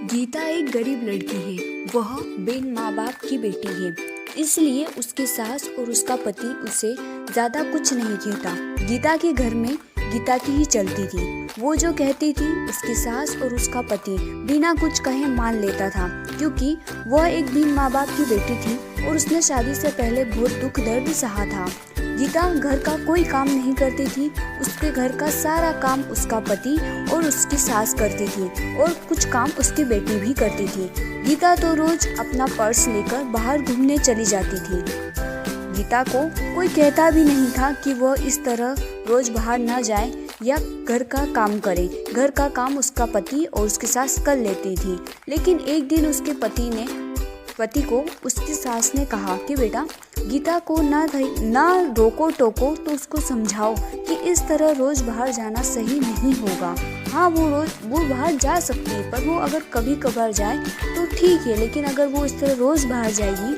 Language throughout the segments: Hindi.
गीता एक गरीब लड़की है। वह बिन माँ बाप की बेटी है, इसलिए उसकी सास और उसका पति उसे ज़्यादा कुछ नहीं कहता। गीता के घर में गीता की ही चलती थी। वो जो कहती थी उसकी सास और उसका पति बिना कुछ कहे मान लेता था, क्योंकि वह एक बिन माँ बाप की बेटी थी और उसने शादी से पहले बहुत दुख दर्द सहा था। गीता घर का कोई काम नहीं करती थी। उसके घर का सारा काम उसका पति और उसकी सास करती थी और कुछ काम उसकी बेटी भी करती थी। गीता तो रोज अपना पर्स लेकर बाहर घूमने चली जाती थी। गीता को कोई कहता भी नहीं था कि वह इस तरह रोज बाहर न जाए या घर का काम करे। घर का काम उसका पति और उसकी सास कर लेती थी। लेकिन एक दिन उसके पति को उसकी सास ने कहा कि बेटा, गीता को ना रोको टोको, तो उसको समझाओ कि इस तरह रोज बाहर जाना सही नहीं होगा। हाँ, वो बाहर जा सकती है, पर वो अगर कभी कभार जाए तो ठीक है, लेकिन अगर वो इस तरह रोज बाहर जाएगी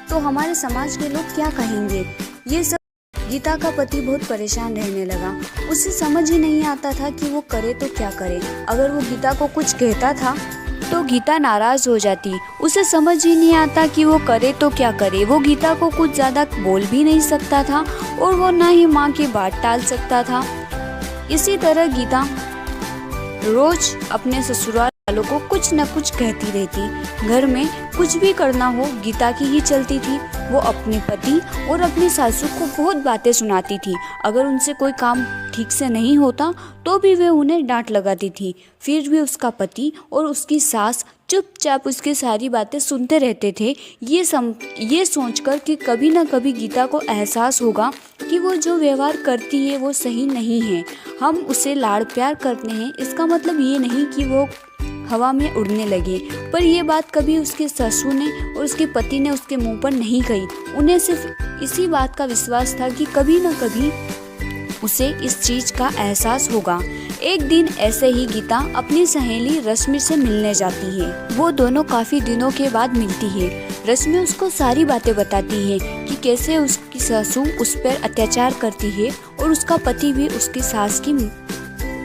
तो हमारे समाज के लोग क्या कहेंगे। ये सब गीता का पति बहुत परेशान रहने लगा। उसे समझ ही नहीं आता था कि वो करे तो क्या करे। अगर वो गीता को कुछ कहता था तो गीता नाराज हो जाती। उसे समझ ही नहीं आता कि वो करे तो क्या करे। वो गीता को कुछ ज़्यादा बोल भी नहीं सकता था और वो ना ही माँ की बात टाल सकता था। इसी तरह गीता रोज अपने ससुराल वालों को कुछ न कुछ कहती रहती। घर में कुछ भी करना हो गीता की ही चलती थी। वो अपने पति और अपनी सासू को बहुत बातें सुनाती थी। अगर उनसे कोई काम ठीक से नहीं होता तो भी वे उन्हें डांट लगाती थी। फिर भी उसका पति और उसकी सास चुपचाप उसकी सारी बातें सुनते रहते थे, ये सोचकर कि कभी ना कभी गीता को एहसास होगा कि वो जो व्यवहार करती है वो सही नहीं है। हम उसे लाड़ प्यार करते हैं, इसका मतलब ये नहीं कि वो हवा में उड़ने लगे। पर ये बात कभी उसके ससुर ने और उसके पति ने उसके मुंह पर नहीं कही। उन्हें सिर्फ इसी बात का विश्वास था कि कभी न कभी उसे इस चीज का एहसास होगा। एक दिन ऐसे ही गीता अपनी सहेली रश्मि से मिलने जाती है। वो दोनों काफी दिनों के बाद मिलती है। रश्मि उसको सारी बातें बताती है कि कैसे उसकी सासू उस पर अत्याचार करती है और उसका पति भी उसकी सास की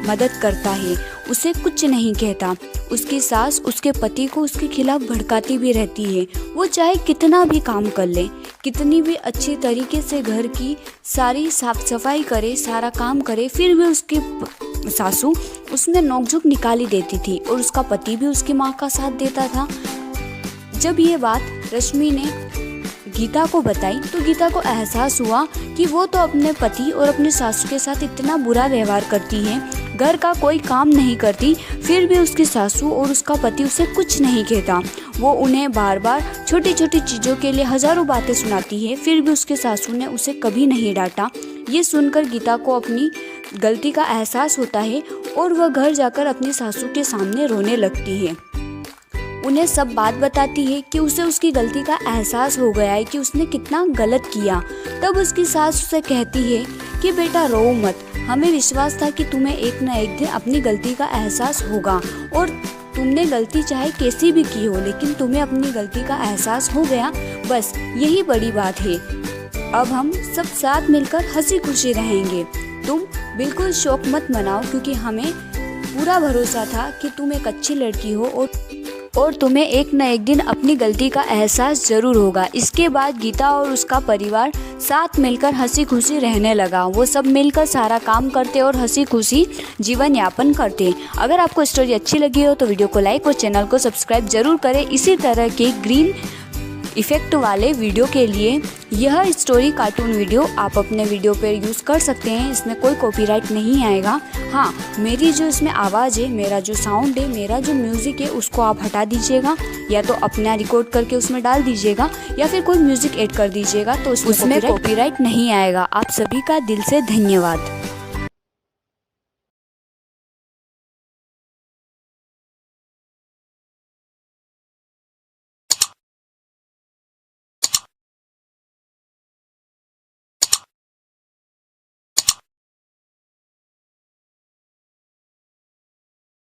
मदद करता है, उसे कुछ नहीं कहता। उसकी सास उसके पति को उसके खिलाफ भड़काती भी रहती है। वो चाहे कितना भी काम कर ले, कितनी भी अच्छी तरीके से घर की सारी साफ सफाई करे, सारा काम करे, फिर भी उसकी सासू उसमें नोकझोंक निकाली देती थी और उसका पति भी उसकी माँ का साथ देता था। जब ये बात रश्मि ने गीता को बताई तो गीता को एहसास हुआ कि वो तो अपने पति और अपने सासू के साथ इतना बुरा व्यवहार करती है, घर का कोई काम नहीं करती, फिर भी उसकी सासू और उसका पति उसे कुछ नहीं कहता। वो उन्हें बार बार छोटी छोटी चीज़ों के लिए हजारों बातें सुनाती है, फिर भी उसके सासू ने उसे कभी नहीं डांटा। ये सुनकर गीता को अपनी गलती का एहसास होता है और वह घर जाकर अपनी सासू के सामने रोने लगती है। उन्हें सब बात बताती है कि उसे उसकी गलती का एहसास हो गया है कि उसने कितना गलत किया। तब उसकी सास उसे कहती है कि बेटा रो मत, हमें विश्वास था कि तुम्हें एक न एक दिन अपनी गलती का एहसास होगा और तुमने गलती चाहे कैसी भी की हो, लेकिन तुम्हें अपनी गलती का एहसास हो गया, बस यही बड़ी बात है। अब हम सब साथ मिलकर हंसी खुशी रहेंगे। तुम बिल्कुल शौक मत मनाओ, क्योंकि हमें पूरा भरोसा था कि तुम एक अच्छी लड़की हो और तुम्हें एक न एक दिन अपनी गलती का एहसास जरूर होगा। इसके बाद गीता और उसका परिवार साथ मिलकर हंसी खुशी रहने लगा। वो सब मिलकर सारा काम करते और हंसी खुशी जीवन यापन करते। अगर आपको स्टोरी अच्छी लगी हो तो वीडियो को लाइक और चैनल को सब्सक्राइब जरूर करें। इसी तरह के ग्रीन इफेक्ट वाले वीडियो के लिए यह स्टोरी कार्टून वीडियो आप अपने वीडियो पर यूज़ कर सकते हैं। इसमें कोई कॉपीराइट नहीं आएगा। हाँ, मेरी जो इसमें आवाज़ है, मेरा जो साउंड है, मेरा जो म्यूज़िक है, उसको आप हटा दीजिएगा, या तो अपना रिकॉर्ड करके उसमें डाल दीजिएगा या फिर कोई म्यूज़िक ऐड कर दीजिएगा, तो उसमें कॉपीराइट नहीं आएगा। आप सभी का दिल से धन्यवाद।